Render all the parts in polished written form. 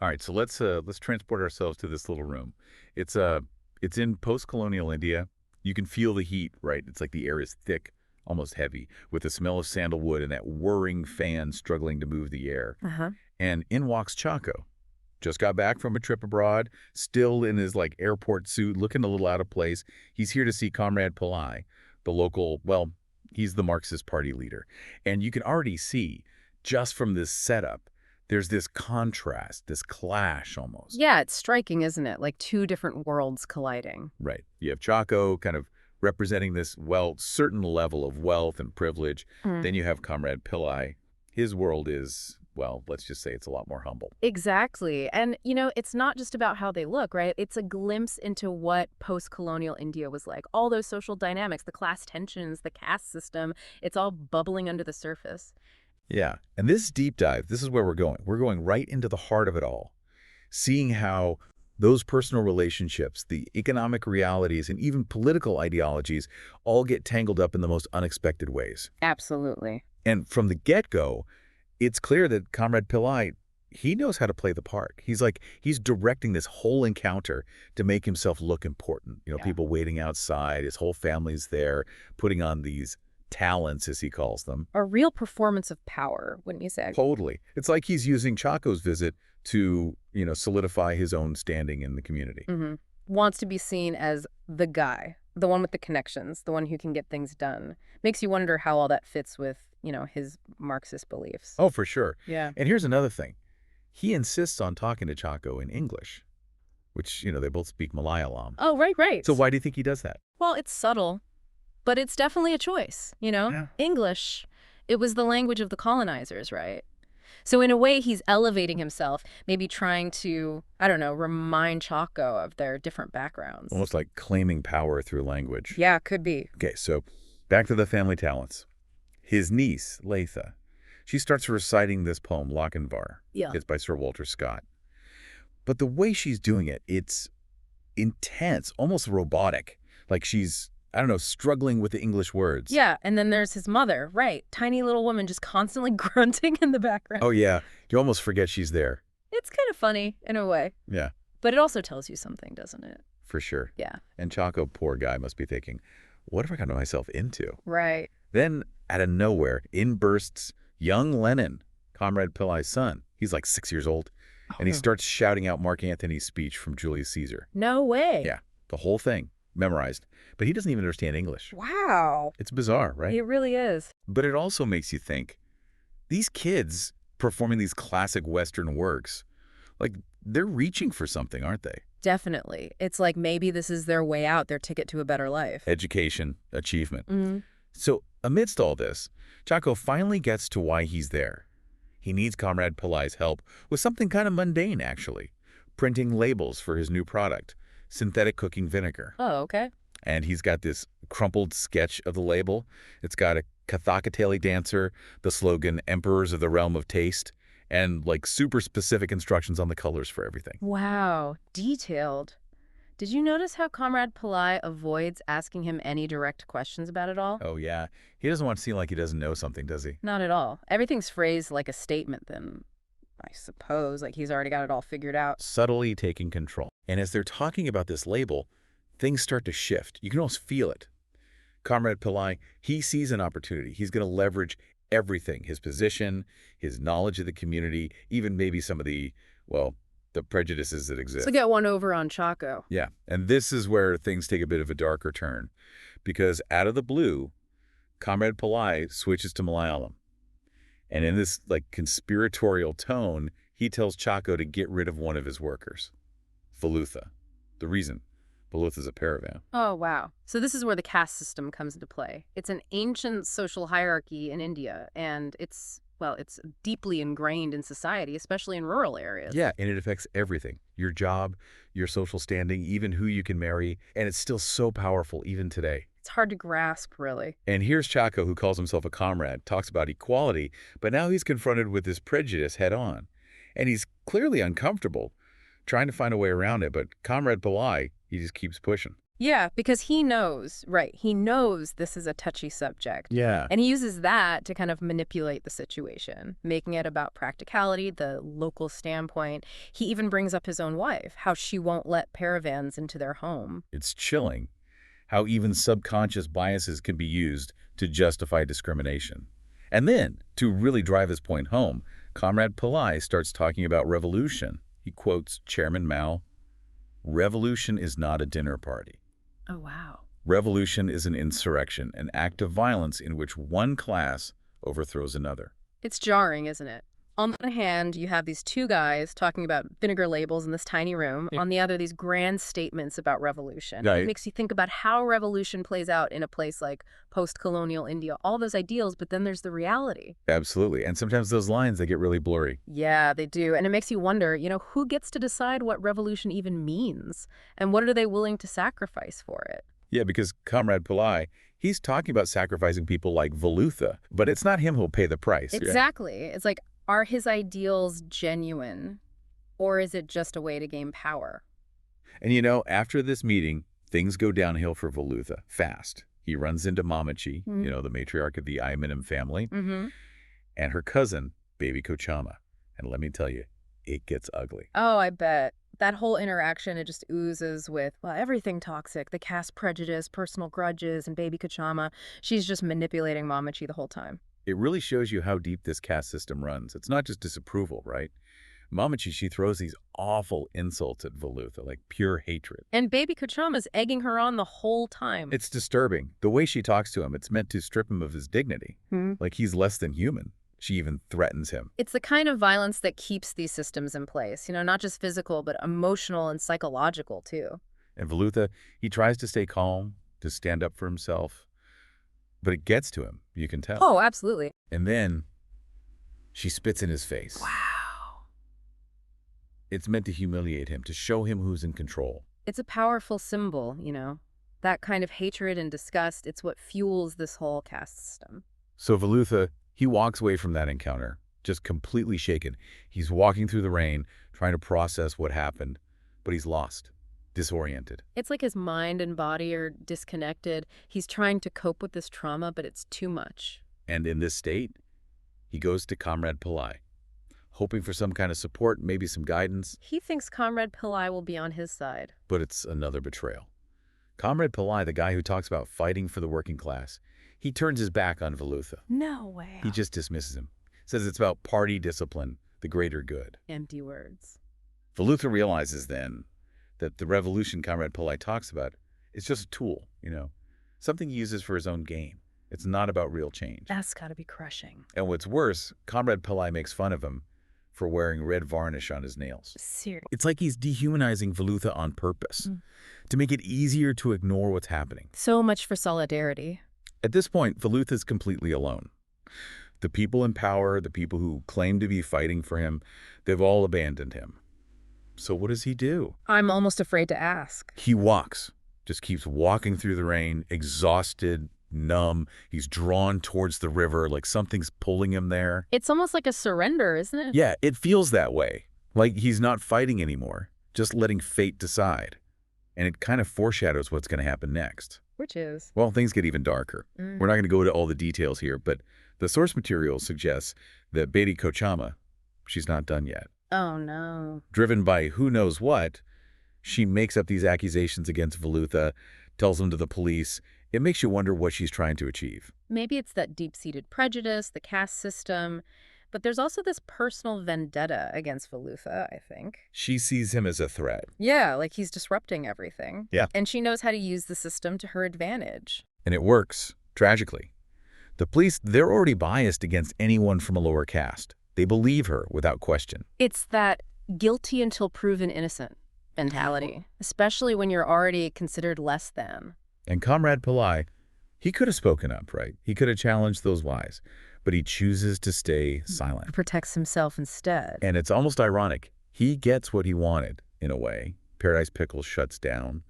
All right, so let's transport ourselves to this little room. It's in post-colonial India. You can feel the heat, right? It's like the air is thick, almost heavy, with the smell of sandalwood and that whirring fan struggling to move the air. Uh-huh. And in walks Chacko. Just got back from a trip abroad, still in his like airport suit, looking a little out of place. He's here to see Comrade Pillai, the local, well, he's the Marxist party leader. And you can already see, just from this setup, there's this contrast, this clash almost. Yeah, it's striking, isn't it? Like two different worlds colliding. Right. You have Chacko kind of representing this, well, certain level of wealth and privilege. Mm. Then you have Comrade Pillai. His world is, well, let's just say it's a lot more humble. Exactly. And, it's not just about how they look, right? It's a glimpse into what post-colonial India was like. All those social dynamics, the class tensions, the caste system, it's all bubbling under the surface. Yeah. And this deep dive, this is where we're going. We're going right into the heart of it all, seeing how those personal relationships, the economic realities, and even political ideologies all get tangled up in the most unexpected ways. Absolutely. And from the get-go, it's clear that Comrade Pillai, he knows how to play the part. He's directing this whole encounter to make himself look important. Yeah. People waiting outside, his whole family's there, putting on these talents, as he calls them. A real performance of power, wouldn't you say? Totally. It's like he's using Chacko's visit to, solidify his own standing in the community. Mm-hmm. Wants to be seen as the guy, the one with the connections, the one who can get things done. Makes you wonder how all that fits with, his Marxist beliefs. Oh, for sure. Yeah. And here's another thing. He insists on talking to Chacko in English, which, they both speak Malayalam. Oh, right, right. So why do you think he does that? Well, it's subtle, but it's definitely a choice, Yeah. English, it was the language of the colonizers, right? So in a way, he's elevating himself, maybe trying to, I don't know, remind Chacko of their different backgrounds. Almost like claiming power through language. Yeah, could be. Okay, so back to the family talents. His niece, Latha, she starts reciting this poem, Lochinvar. Yeah. It's by Sir Walter Scott. But the way she's doing it, it's intense, almost robotic. Like she's, I don't know, struggling with the English words. Yeah, and then there's his mother, right? Tiny little woman just constantly grunting in the background. Oh, yeah. You almost forget she's there. It's kind of funny, in a way. Yeah. But it also tells you something, doesn't it? For sure. Yeah. And Chacko, poor guy, must be thinking, what have I gotten myself into? Right. Then, out of nowhere, in bursts young Lenin, Comrade Pillai's son. He's like 6 years old. And he starts shouting out Mark Antony's speech from Julius Caesar. No way. Yeah, the whole thing, memorized. But he doesn't even understand English. Wow. It's bizarre, right? It really is. But it also makes you think, these kids performing these classic Western works, like, they're reaching for something, aren't they? Definitely. It's like maybe this is their way out, their ticket to a better life. Education, achievement. Mm. So amidst all this, Chacko finally gets to why he's there. He needs Comrade Pillai's help with something kind of mundane, actually. Printing labels for his new product, synthetic cooking vinegar. Oh, okay. And he's got this crumpled sketch of the label. It's got a Kathakateli dancer, the slogan, Emperors of the Realm of Taste, and like super specific instructions on the colors for everything. Wow. Detailed. Did you notice how Comrade Pillai avoids asking him any direct questions about it all? Oh, yeah. He doesn't want to seem like he doesn't know something, does he? Not at all. Everything's phrased like a statement then, I suppose, like he's already got it all figured out. Subtly taking control. And as they're talking about this label, things start to shift. You can almost feel it. Comrade Pillai, he sees an opportunity. He's going to leverage everything, his position, his knowledge of the community, even maybe some of the, well, the prejudices that exist. So get one over on Chacko. Yeah, and this is where things take a bit of a darker turn, because out of the blue, Comrade Pillai switches to Malayalam. And in this like conspiratorial tone, he tells Chacko to get rid of one of his workers, Falutha. The reason, Falutha's a paravan. Oh, wow. So this is where the caste system comes into play. It's an ancient social hierarchy in India, and it's deeply ingrained in society, especially in rural areas. Yeah, and it affects everything. Your job, your social standing, even who you can marry. And it's still so powerful even today. It's hard to grasp, really. And here's Chacko, who calls himself a comrade, talks about equality, but now he's confronted with this prejudice head on. And he's clearly uncomfortable, trying to find a way around it, but Comrade Pillai, he just keeps pushing. Yeah, because he knows, right, he knows this is a touchy subject. Yeah. And he uses that to kind of manipulate the situation, making it about practicality, the local standpoint. He even brings up his own wife, how she won't let paravans into their home. It's chilling how even subconscious biases can be used to justify discrimination. And then, to really drive his point home, Comrade Pillai starts talking about revolution. He quotes Chairman Mao, "Revolution is not a dinner party. Oh, wow. Revolution is an insurrection, an act of violence in which one class overthrows another." It's jarring, isn't it? On the one hand, you have these two guys talking about vinegar labels in this tiny room. Yeah. On the other, these grand statements about revolution. Right. It makes you think about how revolution plays out in a place like post-colonial India. All those ideals, but then there's the reality. Absolutely. And sometimes those lines, they get really blurry. Yeah, they do. And it makes you wonder, who gets to decide what revolution even means? And what are they willing to sacrifice for it? Yeah, because Comrade Pillai, he's talking about sacrificing people like Velutha, but it's not him who'll pay the price. Yeah? Exactly. It's like, are his ideals genuine, or is it just a way to gain power? And after this meeting, things go downhill for Velutha fast. He runs into Mamachi, the matriarch of the Ayamanim family, and her cousin, baby Kochama. And let me tell you, it gets ugly. Oh, I bet. That whole interaction, it just oozes with, well, everything toxic. The caste prejudice, personal grudges, and baby Kochama. She's just manipulating Mamachi the whole time. It really shows you how deep this caste system runs. It's not just disapproval, right? Mamachi, she throws these awful insults at Velutha, like pure hatred. And baby Kochama's egging her on the whole time. It's disturbing. The way she talks to him, it's meant to strip him of his dignity. Like he's less than human. She even threatens him. It's the kind of violence that keeps these systems in place, not just physical, but emotional and psychological, too. And Velutha, he tries to stay calm, to stand up for himself. But it gets to him, you can tell. Oh, absolutely. And then she spits in his face. Wow. It's meant to humiliate him, to show him who's in control. It's a powerful symbol, That kind of hatred and disgust, it's what fuels this whole caste system. So Velutha, he walks away from that encounter, just completely shaken. He's walking through the rain, trying to process what happened, but he's lost, disoriented. It's like his mind and body are disconnected. He's trying to cope with this trauma, but it's too much. And in this state, he goes to Comrade Pillai, hoping for some kind of support, maybe some guidance. He thinks Comrade Pillai will be on his side. But it's another betrayal. Comrade Pillai, the guy who talks about fighting for the working class, he turns his back on Velutha. No way. He just dismisses him. Says it's about party discipline, the greater good. Empty words. Velutha realizes then that the revolution Comrade Pillai talks about is just a tool, something he uses for his own gain. It's not about real change. That's got to be crushing. And what's worse, Comrade Pillai makes fun of him for wearing red varnish on his nails. Seriously. It's like he's dehumanizing Velutha on purpose to make it easier to ignore what's happening. So much for solidarity. At this point, Velutha's completely alone. The people in power, the people who claim to be fighting for him, they've all abandoned him. So what does he do? I'm almost afraid to ask. He walks, just keeps walking through the rain, exhausted, numb. He's drawn towards the river like something's pulling him there. It's almost like a surrender, isn't it? Yeah, it feels that way. Like he's not fighting anymore, just letting fate decide. And it kind of foreshadows what's going to happen next. Which is? Well, things get even darker. We're not going to go into all the details here, but the source material suggests that Baby Kochama, she's not done yet. Oh, no. Driven by who knows what, she makes up these accusations against Velutha, tells them to the police. It makes you wonder what she's trying to achieve. Maybe it's that deep-seated prejudice, the caste system, but there's also this personal vendetta against Velutha, I think. She sees him as a threat. Yeah, like he's disrupting everything. Yeah. And she knows how to use the system to her advantage. And it works, tragically. The police, they're already biased against anyone from a lower caste. They believe her without question. It's that guilty until proven innocent mentality, especially when you're already considered less than. And Comrade Pillai, he could have spoken up, right? He could have challenged those lies, but he chooses to stay silent. He protects himself instead. And it's almost ironic. He gets what he wanted, in a way. Paradise Pickles shuts down.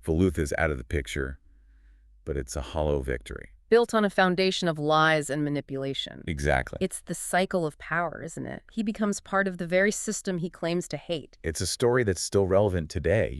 Velutha's out of the picture. But it's a hollow victory. Built on a foundation of lies and manipulation. Exactly. It's the cycle of power, isn't it? He becomes part of the very system he claims to hate. It's a story that's still relevant today,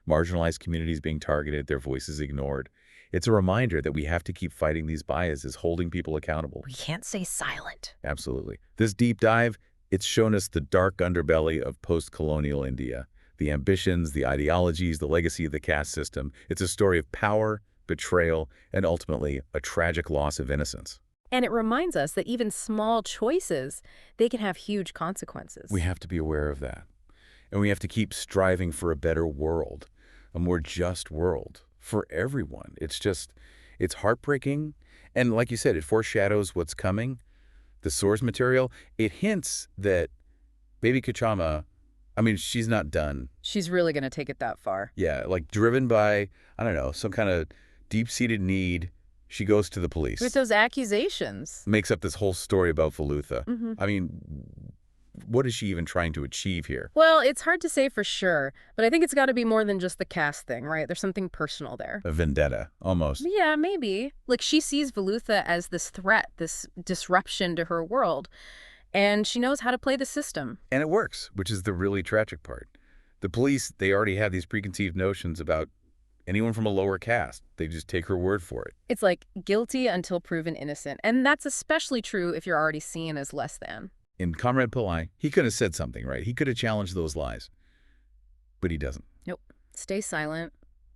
marginalized communities being targeted, their voices ignored. It's a reminder that we have to keep fighting these biases, holding people accountable. We can't stay silent. Absolutely. This deep dive, it's shown us the dark underbelly of post-colonial India, the ambitions, the ideologies, the legacy of the caste system. It's a story of power, betrayal, and ultimately a tragic loss of innocence. And it reminds us that even small choices, they can have huge consequences. We have to be aware of that. And we have to keep striving for a better world, a more just world for everyone. It's heartbreaking. And like you said, it foreshadows what's coming. The source material, it hints that baby Kachama, I mean, she's not done. She's really going to take it that far. Yeah, like driven by, I don't know, some kind of deep-seated need, she goes to the police. With those accusations. Makes up this whole story about Velutha. Mm-hmm. I mean, what is she even trying to achieve here? Well, it's hard to say for sure, but I think it's got to be more than just the caste thing, right? There's something personal there. A vendetta, almost. Yeah, maybe. Like, she sees Velutha as this threat, this disruption to her world, and she knows how to play the system. And it works, which is the really tragic part. The police, they already have these preconceived notions about anyone from a lower caste. They just take her word for it. It's like guilty until proven innocent, and that's especially true if you're already seen as less than. In Comrade Pillai, he could have said something, right? He could have challenged those lies. But he doesn't. Nope. Stays silent,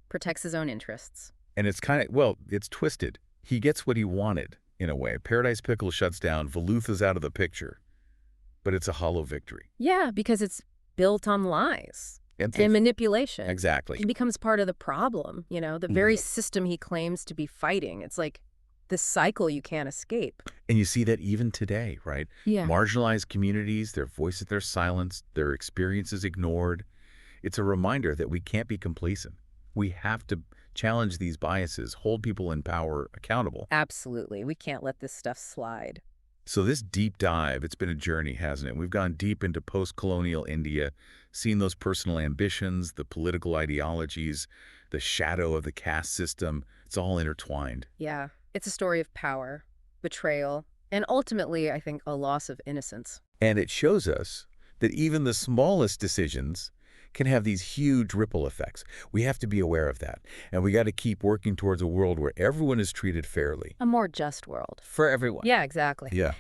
protects his own interests. And it's kind of, well, it's twisted. He gets what he wanted, in a way. Paradise Pickle shuts down, Velutha's out of the picture. But it's a hollow victory. Yeah, because it's built on lies And manipulation. Exactly. It becomes part of the problem, the very system he claims to be fighting. It's like this cycle you can't escape. And you see that even today, right? Yeah. Marginalized communities, their voices, they're silenced, their experiences ignored. It's a reminder that we can't be complacent. We have to challenge these biases, hold people in power accountable. Absolutely. We can't let this stuff slide. So this deep dive, it's been a journey, hasn't it? We've gone deep into post-colonial India, seen those personal ambitions, the political ideologies, the shadow of the caste system. It's all intertwined. Yeah. It's a story of power, betrayal, and ultimately, I think, a loss of innocence. And it shows us that even the smallest decisions can have these huge ripple effects. We have to be aware of that. And we got to keep working towards a world where everyone is treated fairly. A more just world. For everyone. Yeah, exactly. Yeah.